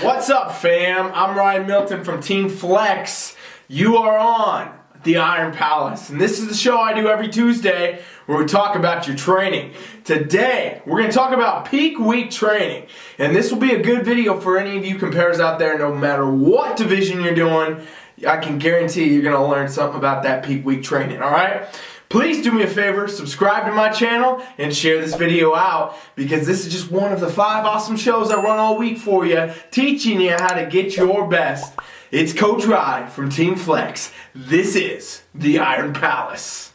What's up, fam? I'm Ryan Milton from Team Flex. You are on the Iron Palace, and this is the show I do every Tuesday where we talk about your training. Today, we're going to talk about peak week training, and this will be a good video for any of you competitors out there, no matter what division you're doing. I can guarantee you're going to learn something about that peak week training, alright? Please do me a favor, subscribe to my channel, and share this video out, because this is just one of the 5 awesome shows I run all week for you, teaching you how to get your best. It's Coach Rye from Team Flex. This is the Iron Palace.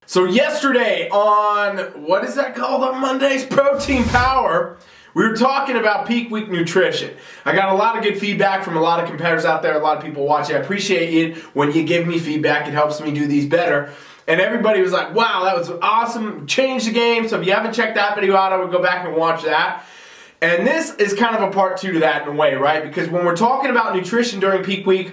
So yesterday on, what is that called on Mondays? Protein Power, we were talking about peak week nutrition. I got a lot of good feedback from a lot of competitors out there, a lot of people watching. I appreciate it when you give me feedback. It helps me do these better. And everybody was like, wow, that was awesome. Changed the game. So if you haven't checked that video out, I would go back and watch that. And this is kind of a part 2 to that in a way, right? Because when we're talking about nutrition during peak week,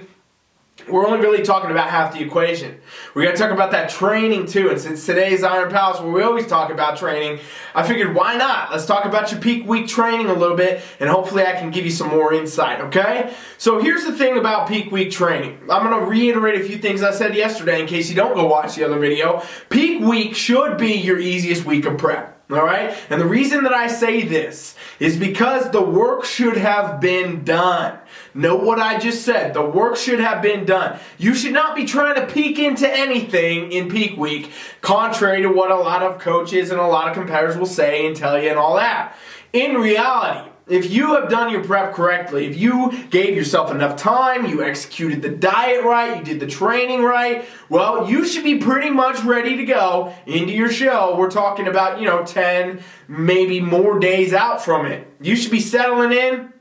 we're only really talking about half the equation. We're going to talk about that training too. And since today's Iron Palace, where we always talk about training, I figured why not? Let's talk about your peak week training a little bit, and hopefully I can give you some more insight, okay? So here's the thing about peak week training. I'm going to reiterate a few things I said yesterday in case you don't go watch the other video. Peak week should be your easiest week of prep. Alright? And the reason that I say this is because the work should have been done. Note what I just said. The work should have been done. You should not be trying to peek into anything in peak week, contrary to what a lot of coaches and a lot of competitors will say and tell you and all that. In reality, if you have done your prep correctly, if you gave yourself enough time, you executed the diet right, you did the training right, well, you should be pretty much ready to go into your show. We're talking about, 10, maybe more days out from it. You should be settling in,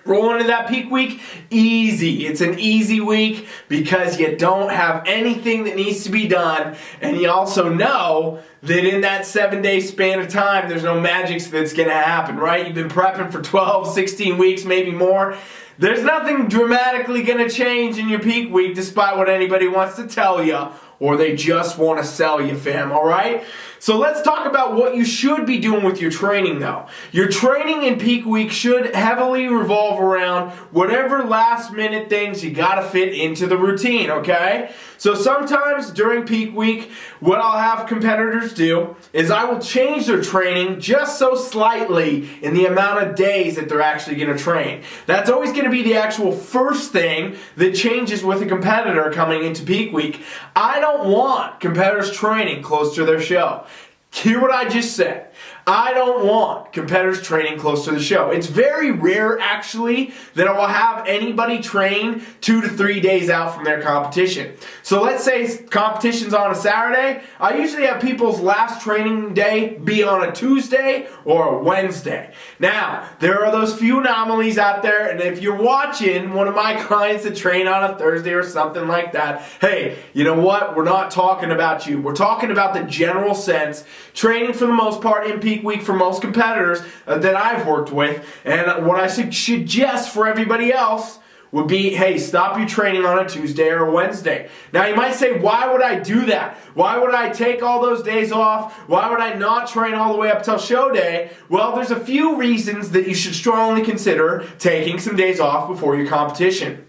rolling into that peak week easy. It's an easy week because you don't have anything that needs to be done, and you also know that in that 7-day span of time, there's no magic that's going to happen, right? You've been prepping for 12, 16 weeks, maybe more. There's nothing dramatically going to change in your peak week despite what anybody wants to tell you, or they just want to sell you, fam, all right? So let's talk about what you should be doing with your training, though. Your training in peak week should heavily revolve around whatever last-minute things you got to fit into the routine, okay? So sometimes during peak week, what I'll have competitors do is I will change their training just so slightly in the amount of days that they're actually going to train. That's always going to be the actual first thing that changes with a competitor coming into peak week. I don't want competitors training close to their show. Hear what I just said. I don't want competitors training close to the show. It's very rare, actually, that I will have anybody train 2 to 3 days out from their competition. So let's say competition's on a Saturday. I usually have people's last training day be on a Tuesday or a Wednesday. Now, there are those few anomalies out there, and if you're watching one of my clients that train on a Thursday or something like that, hey, you know what? We're not talking about you. We're talking about the general sense. Training for the most part in peak week for most competitors that I've worked with, and what I suggest for everybody else would be, hey, stop your training on a Tuesday or a Wednesday. Now you might say, why would I do that? Why would I take all those days off? Why would I not train all the way up till show day? Well, there's a few reasons that you should strongly consider taking some days off before your competition.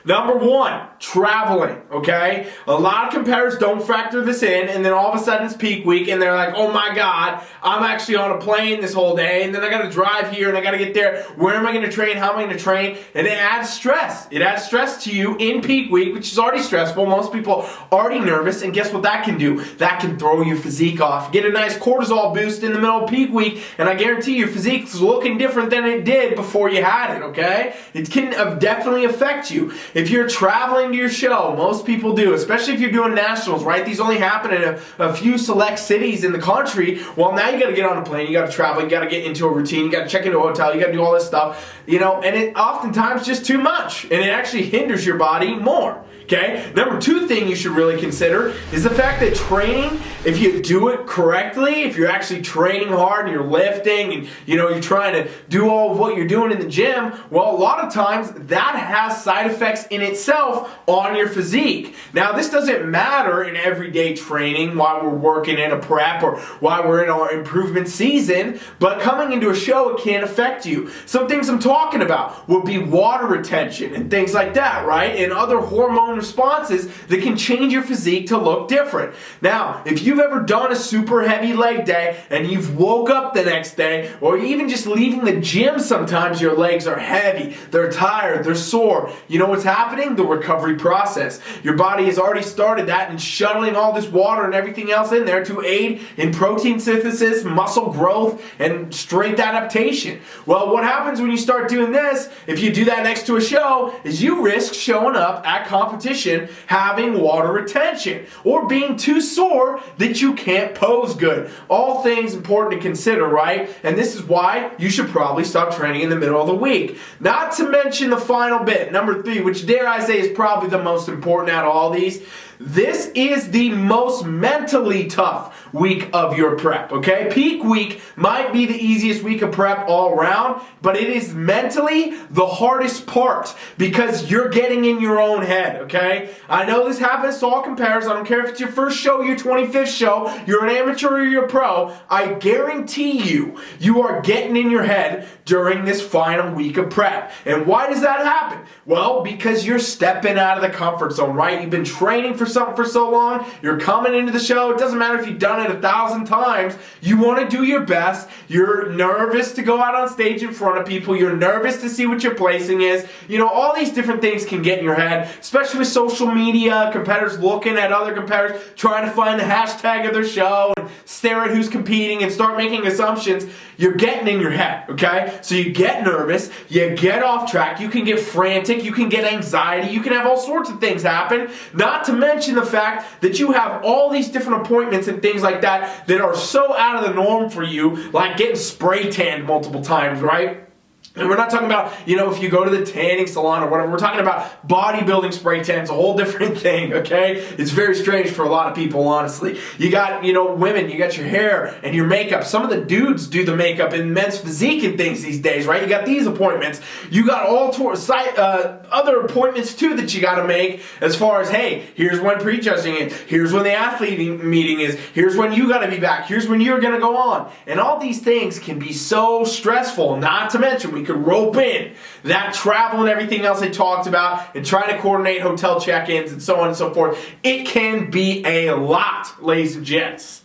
Number 1, traveling, okay? A lot of competitors don't factor this in, and then all of a sudden it's peak week, and they're like, oh my God, I'm actually on a plane this whole day, and then I gotta drive here, and I gotta get there. Where am I gonna train? How am I gonna train? And it adds stress. It adds stress to you in peak week, which is already stressful. Most people are already nervous, and guess what that can do? That can throw your physique off. Get a nice cortisol boost in the middle of peak week, and I guarantee your physique's looking different than it did before you had it, okay? It can definitely affect you. If you're traveling to your show, most people do, especially if you're doing nationals, right? These only happen in a few select cities in the country. Well, now you got to get on a plane, you got to travel, you got to get into a routine, you got to check into a hotel, you got to do all this stuff, and it oftentimes just too much, and it actually hinders your body more. Okay? Number 2 thing you should really consider is the fact that training, if you do it correctly, if you're actually training hard and you're lifting and you're trying to do all of what you're doing in the gym, well, a lot of times that has side effects in itself on your physique. Now, this doesn't matter in everyday training while we're working in a prep or while we're in our improvement season, but coming into a show, it can affect you. Some things I'm talking about would be water retention and things like that, right? And other hormone responses that can change your physique to look different. Now, if you've ever done a super heavy leg day and you've woke up the next day, or even just leaving the gym, sometimes your legs are heavy, they're tired, they're sore. You know what's happening? The recovery process. Your body has already started that and shuttling all this water and everything else in there to aid in protein synthesis, muscle growth, and strength adaptation. Well, what happens when you start doing this, if you do that next to a show, is you risk showing up at competition having water retention or being too sore that you can't pose good. All things important to consider, right? And this is why you should probably stop training in the middle of the week. Not to mention the final bit, number 3, which dare I say is probably the most important out of all these. This is the most mentally tough week of your prep, okay? Peak week might be the easiest week of prep all around, but it is mentally the hardest part because you're getting in your own head, okay? I know this happens to all competitors. I don't care if it's your first show, your 25th show, you're an amateur or you're a pro. I guarantee you are getting in your head during this final week of prep. And why does that happen? Well, because you're stepping out of the comfort zone, right? You've been training for something for so long, you're coming into the show, it doesn't matter if you've done it 1,000 times, you want to do your best, you're nervous to go out on stage in front of people, you're nervous to see what your placing is, all these different things can get in your head, especially with social media, competitors looking at other competitors, trying to find the hashtag of their show, and stare at who's competing and start making assumptions. You're getting in your head, okay? So you get nervous, you get off track, you can get frantic, you can get anxiety, you can have all sorts of things happen, not to mention the fact that you have all these different appointments and things like that are so out of the norm for you, like getting spray tanned multiple times, right? And we're not talking about, if you go to the tanning salon or whatever. We're talking about bodybuilding spray tan. It's a whole different thing, okay? It's very strange for a lot of people, honestly. You got, women, you got your hair and your makeup. Some of the dudes do the makeup in men's physique and things these days, right? You got these appointments. You got all other appointments, too, that you got to make as far as, hey, here's when prejudging is. Here's when the athlete meeting is. Here's when you got to be back. Here's when you're going to go on. And all these things can be so stressful, not to mention we could rope in that travel and everything else I talked about and trying to coordinate hotel check-ins and so on and so forth. It can be a lot, ladies and gents.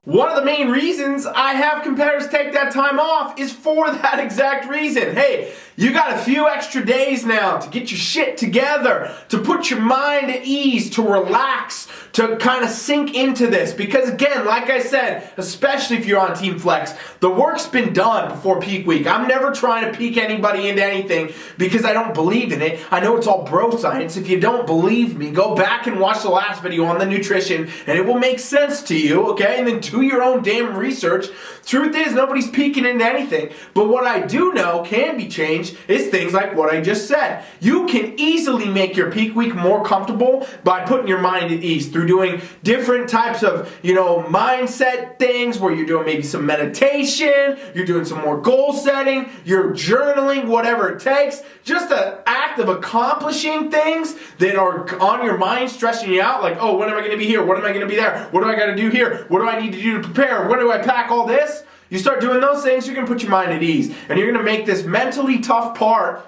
One of the main reasons I have competitors take that time off is for that exact reason. Hey, you got a few extra days now to get your shit together, to put your mind at ease, to relax, to kind of sink into this. Because again, like I said, especially if you're on Team Flex, the work's been done before peak week. I'm never trying to peak anybody into anything because I don't believe in it. I know it's all bro science. If you don't believe me, go back and watch the last video on the nutrition and it will make sense to you, okay? And then do your own damn research. Truth is, nobody's peeking into anything. But what I do know can be changed is things like what I just said. You can easily make your peak week more comfortable by putting your mind at ease through doing different types of, mindset things where you're doing maybe some meditation, you're doing some more goal setting, you're journaling, whatever it takes. Just an act of accomplishing things that are on your mind, stressing you out, like, when am I going to be here? What am I going to be there? What do I got to do here? What do I need to do to prepare? When do I pack all this? You start doing those things, you're going to put your mind at ease. And you're going to make this mentally tough part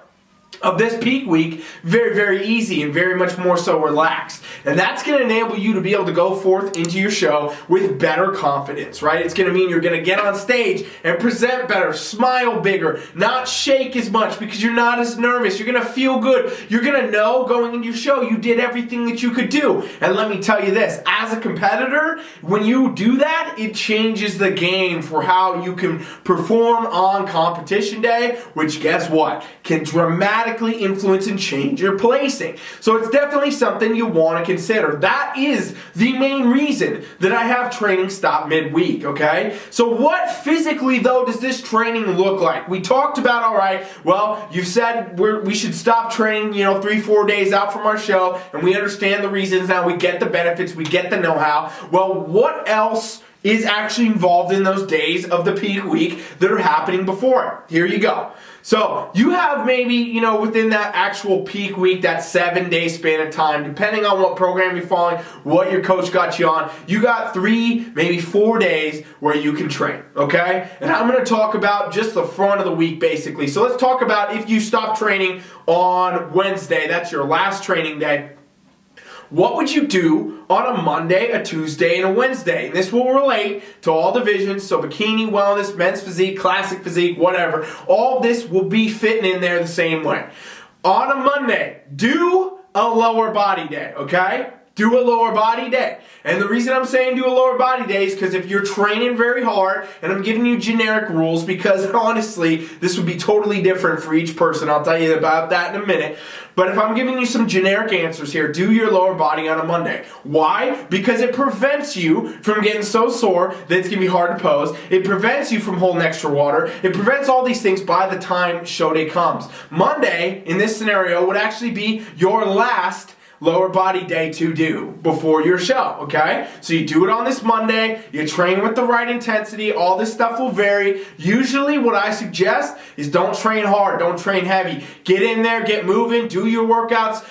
of this peak week very, very easy and very much more so relaxed. And that's going to enable you to be able to go forth into your show with better confidence, right? It's going to mean you're going to get on stage and present better, smile bigger, not shake as much because you're not as nervous. You're going to feel good. You're going to know going into your show you did everything that you could do. And let me tell you this, as a competitor, when you do that, it changes the game for how you can perform on competition day, which guess what? Can dramatically influence and change your placing. So it's definitely something you want to consider. That is the main reason that I have training stop midweek, okay? So what physically, though, does this training look like? We talked about, all right, well, you've said we should stop training, 3-4 days out from our show, and we understand the reasons now. We get the benefits, we get the know-how. Well, what else is actually involved in those days of the peak week that are happening before it? Here you go. So you have maybe, within that actual peak week, that 7-day span of time, depending on what program you're following, what your coach got you on, you got 3, maybe 4 days where you can train, okay? And I'm going to talk about just the front of the week, basically. So let's talk about if you stop training on Wednesday, that's your last training day. What would you do on a Monday, a Tuesday, and a Wednesday? And this will relate to all divisions, so bikini, wellness, men's physique, classic physique, whatever. All this will be fitting in there the same way. On a Monday, do a lower body day, okay? Do a lower body day. And the reason I'm saying do a lower body day is because if you're training very hard, and I'm giving you generic rules because honestly, this would be totally different for each person. I'll tell you about that in a minute. But if I'm giving you some generic answers here, do your lower body on a Monday. Why? Because it prevents you from getting so sore that it's going to be hard to pose. It prevents you from holding extra water. It prevents all these things by the time show day comes. Monday, in this scenario, would actually be your last lower body day to do before your show, okay? So you do it on this Monday, you train with the right intensity, all this stuff will vary. Usually what I suggest is don't train hard, don't train heavy. Get in there, get moving, do your workouts,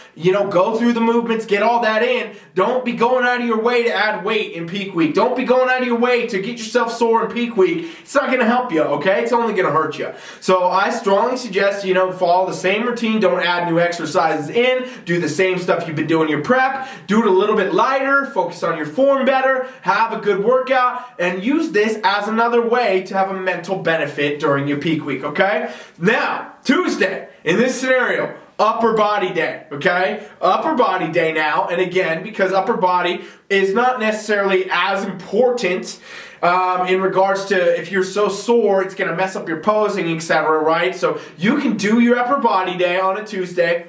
go through the movements, get all that in. Don't be going out of your way to add weight in peak week. Don't be going out of your way to get yourself sore in peak week. It's not gonna help you, okay? It's only gonna hurt you. So I strongly suggest, follow the same routine, don't add new exercises in, do the same stuff you've been doing your prep, do it a little bit lighter, focus on your form better, have a good workout, and use this as another way to have a mental benefit during your peak week, okay? Now, Tuesday, in this scenario, upper body day, okay? Upper body day now, and again, because upper body is not necessarily as important in regards to if you're so sore, it's going to mess up your posing, etc., right? So you can do your upper body day on a Tuesday.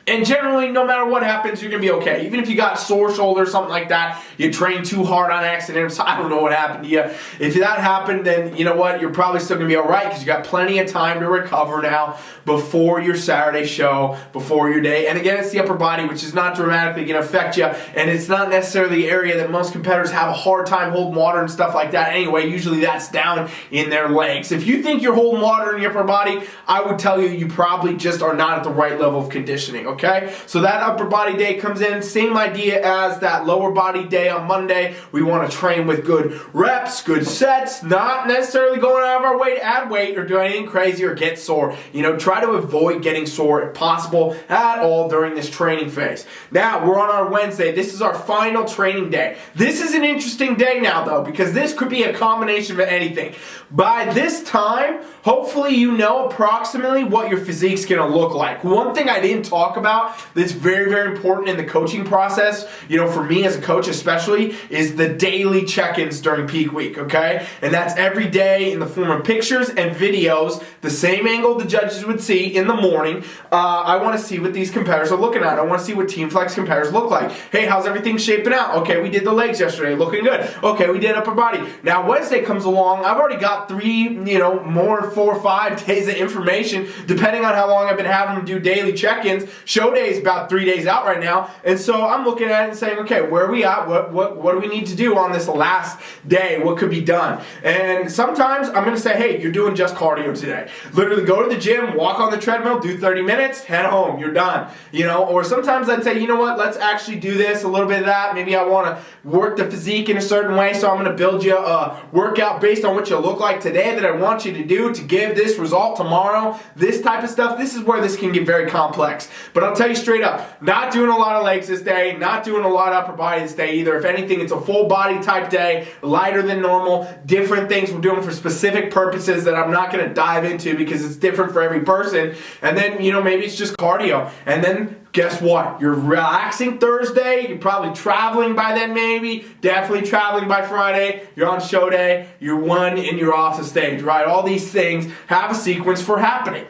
And generally, no matter what happens, you're going to be okay. Even if you got sore shoulder or something like that, you trained too hard on accident, I don't know what happened to you. If that happened, then you know what? You're probably still going to be all right because you got plenty of time to recover now before your Saturday show, before your day. And again, it's the upper body, which is not dramatically going to affect you. And it's not necessarily the area that most competitors have a hard time holding water and stuff like that. Anyway, usually that's down in their legs. If you think you're holding water in your upper body, I would tell you you probably just are not at the right level of conditioning. Okay, so that upper body day comes in, same idea as that lower body day on Monday. We want to train with good reps, good sets, not necessarily going out of our way to add weight or do anything crazy or get sore. Try to avoid getting sore if possible at all during this training phase. Now, we're on our Wednesday. This is our final training day. This is an interesting day now, though, because this could be a combination of anything. By this time, hopefully you know approximately what your physique's going to look like. One thing I didn't talk about that's very, very important in the coaching process, for me as a coach especially, is the daily check-ins during peak week, okay? And that's every day in the form of pictures and videos, the same angle the judges would see in the morning. I want to see what these competitors are looking at. I want to see what Team Flex competitors look like. Hey, how's everything shaping out? Okay, we did the legs yesterday, looking good. Okay, we did upper body. Now, Wednesday comes along, I've already got 4 or 5 days of information, depending on how long I've been having them do daily check-ins, Show day is about 3 days out right now, and so I'm looking at it and saying, okay, where are we at? What do we need to do on this last day? What could be done? And sometimes I'm going to say, hey, you're doing just cardio today. Literally go to the gym, walk on the treadmill, do 30 minutes, head home, you're done. Or sometimes I'd say, you know what, let's actually do this, a little bit of that. Maybe I want to work the physique in a certain way, so I'm going to build you a workout based on what you look like today that I want you to do to give this result tomorrow. This type of stuff, this is where this can get very complex. But I'll tell you straight up, not doing a lot of legs this day, not doing a lot of upper body this day either. If anything, it's a full body type day, lighter than normal, different things we're doing for specific purposes that I'm not going to dive into because it's different for every person. And then, maybe it's just cardio. And then guess what? You're relaxing Thursday. You're probably traveling by then maybe. Definitely traveling by Friday. You're on show day. You're one and you're off the stage, right? All these things have a sequence for happening.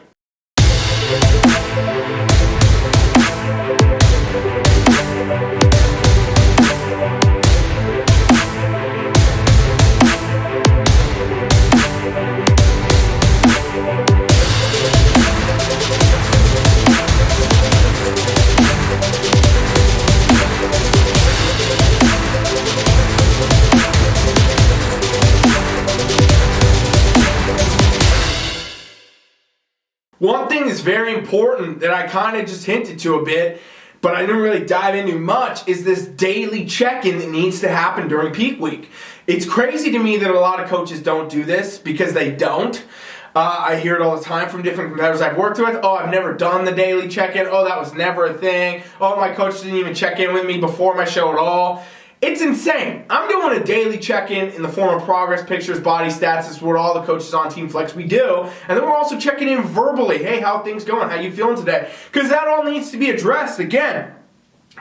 One thing that's very important that I kind of just hinted to a bit, but I didn't really dive into much, is this daily check-in that needs to happen during peak week. It's crazy to me that a lot of coaches don't do this because they don't. I hear it all the time from different competitors I've worked with. Oh, I've never done the daily check-in. Oh, that was never a thing. Oh, my coach didn't even check in with me before my show at all. It's insane. I'm doing a daily check-in in the form of progress pictures, body stats. This is what all the coaches on Team Flex we do. And then we're also checking in verbally. Hey, how are things going? How you feeling today? Because that all needs to be addressed. Again,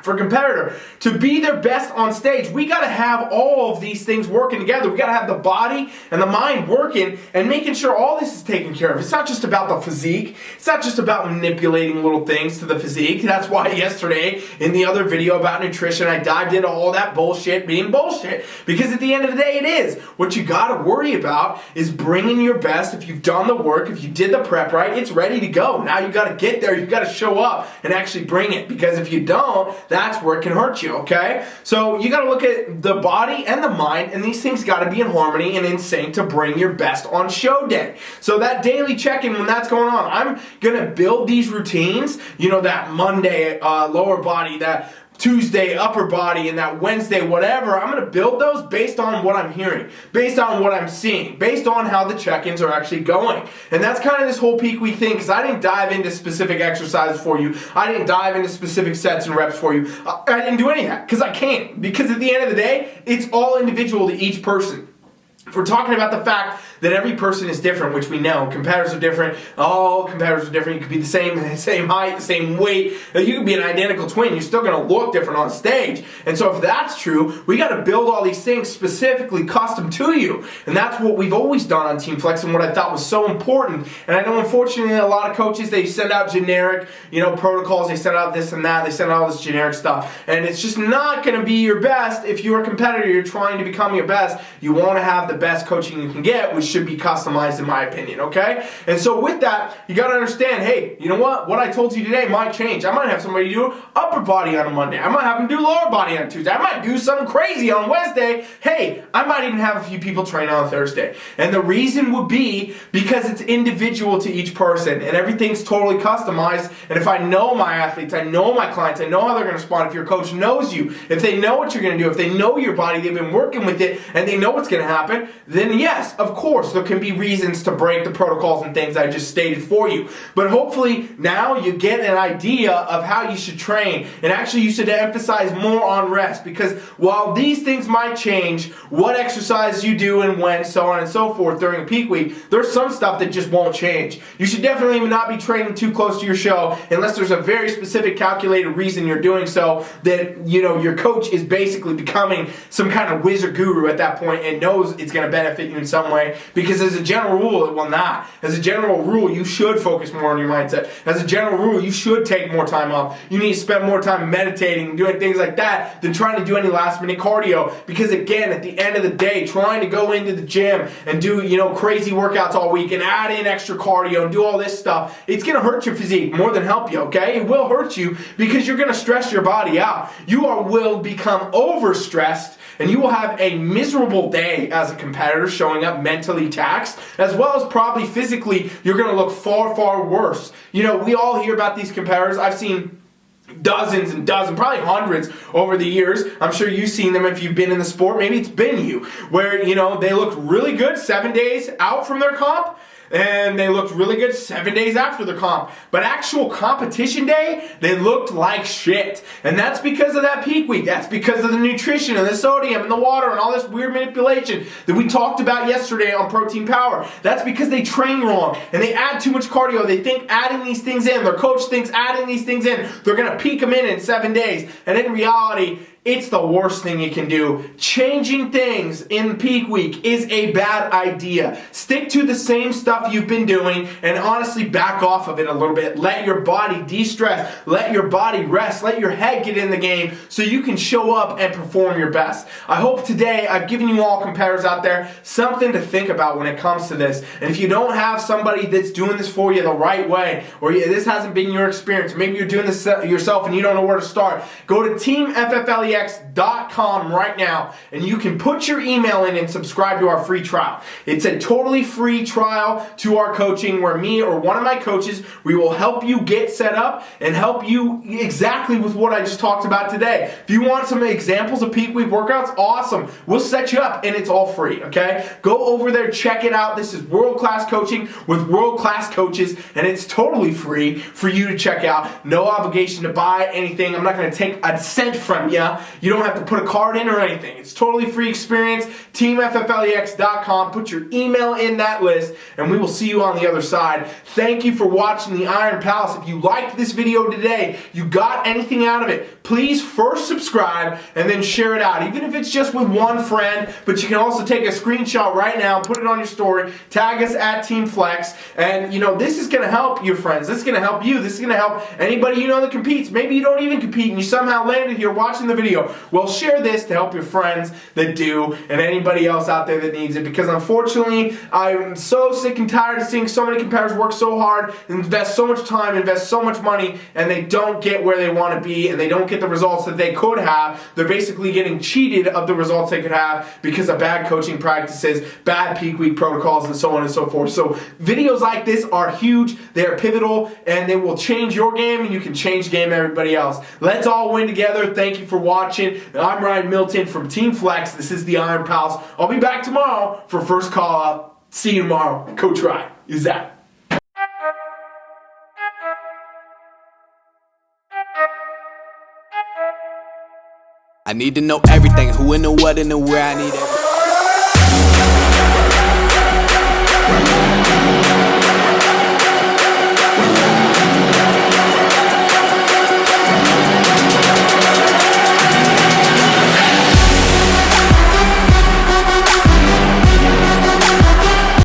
for a competitor to be their best on stage, we got to have all of these things working together. We got to have the body and the mind working and making sure all this is taken care of. It's not just about the physique. It's not just about manipulating little things to the physique. That's why yesterday in the other video about nutrition, I dived into all that bullshit being bullshit. Because at the end of the day, it is. What you got to worry about is bringing your best. If you've done the work, if you did the prep right, it's ready to go. Now you got to get there. You got to show up and actually bring it. Because if you don't, that's where it can hurt you, okay? So you got to look at the body and the mind, and these things got to be in harmony and in sync to bring your best on show day. So that daily check-in, when that's going on, I'm going to build these routines, that Monday lower body, that Tuesday upper body, and that Wednesday whatever. I'm going to build those based on what I'm hearing, based on what I'm seeing, based on how the check-ins are actually going. And that's kind of this whole peak week thing, because I didn't dive into specific exercises for you. I didn't dive into specific sets and reps for you. I didn't do any of that because I can't. Because at the end of the day, it's all individual to each person. If we're talking about the fact that every person is different, which we know, competitors are different, all competitors are different, you could be the same height, the same weight, you could be an identical twin, you're still going to look different on stage. And so if that's true, we got to build all these things specifically custom to you. And that's what we've always done on Team Flex and what I thought was so important. And I know unfortunately a lot of coaches, they send out generic, protocols, they send out this and that, they send out all this generic stuff. And it's just not going to be your best. If you're a competitor, you're trying to become your best, you want to have the best coaching you can get, which should be customized in my opinion, okay? And so with that, you got to understand, hey, you know what? What I told you today might change. I might have somebody do upper body on a Monday. I might have them do lower body on Tuesday. I might do something crazy on Wednesday. Hey, I might even have a few people train on Thursday. And the reason would be because it's individual to each person and everything's totally customized. And if I know my athletes, I know my clients, I know how they're going to respond. If your coach knows you, if they know what you're going to do, if they know your body, they've been working with it, and they know what's going to happen, then yes, of course, there can be reasons to break the protocols and things I just stated for you. But hopefully now you get an idea of how you should train. And actually you should emphasize more on rest, because while these things might change, what exercise you do and when, so on and so forth during a peak week, there's some stuff that just won't change. You should definitely not be training too close to your show unless there's a very specific calculated reason you're doing so, that your coach is basically becoming some kind of wizard guru at that point and knows it's going to benefit you in some way, Because as a general rule, it will not. As a general rule, you should focus more on your mindset. As a general rule, you should take more time off. You need to spend more time meditating and doing things like that than trying to do any last-minute cardio. Because again, at the end of the day, trying to go into the gym and do, crazy workouts all week and add in extra cardio and do all this stuff, it's going to hurt your physique more than help you, okay? It will hurt you because you're going to stress your body out. You will become overstressed, and you will have a miserable day as a competitor, showing up mentally taxed, as well as probably physically, you're going to look far, far worse. We all hear about these competitors. I've seen dozens and dozens, probably hundreds over the years. I'm sure you've seen them if you've been in the sport. Maybe it's been you, where, they look really good 7 days out from their comp, and they looked really good 7 days after the comp. But actual competition day, they looked like shit. And that's because of that peak week. That's because of the nutrition and the sodium and the water and all this weird manipulation that we talked about yesterday on Protein Power. That's because they train wrong and they add too much cardio. They think adding these things in, their coach thinks adding these things in, they're going to peak them in 7 days. And in reality, it's the worst thing you can do. Changing things in peak week is a bad idea. Stick to the same stuff you've been doing and honestly back off of it a little bit. Let your body de-stress. Let your body rest. Let your head get in the game so you can show up and perform your best. I hope today I've given you all competitors out there something to think about when it comes to this. And if you don't have somebody that's doing this for you the right way, or this hasn't been your experience, maybe you're doing this yourself and you don't know where to start, go to FFLEX.com right now, and you can put your email in and subscribe to our free trial. It's a totally free trial to our coaching where me or one of my coaches, we will help you get set up and help you exactly with what I just talked about today. If you want some examples of peak week workouts, awesome. We'll set you up and it's all free, okay? Go over there, check it out. This is world-class coaching with world-class coaches, and it's totally free for you to check out. No obligation to buy anything. I'm not going to take a cent from you. You don't have to put a card in or anything. It's totally free experience. TeamFFLEX.com. Put your email in that list, and we will see you on the other side. Thank you for watching the Iron Palace. If you liked this video today, you got anything out of it, please first subscribe and then share it out. Even if it's just with one friend, but you can also take a screenshot right now, put it on your story, tag us at Team Flex, and this is going to help your friends. This is going to help you. This is going to help anybody that competes. Maybe you don't even compete and you somehow landed here watching the video. Well, share this to help your friends that do and anybody else out there that needs it, because unfortunately, I'm so sick and tired of seeing so many competitors work so hard, invest so much time, invest so much money, and they don't get where they want to be, and they don't get the results that they could have. They're basically getting cheated of the results they could have because of bad coaching practices, bad peak week protocols, and so on and so forth. So videos like this are huge, they are pivotal, and they will change your game, and you can change the game of everybody else. Let's all win together. Thank you for watching. I'm Ryan Milton from Team Flex. This is the Iron Palace. I'll be back tomorrow for first call out. See you tomorrow. Coach Ryan is out. I need to know everything, who and the what and the where. I need everything.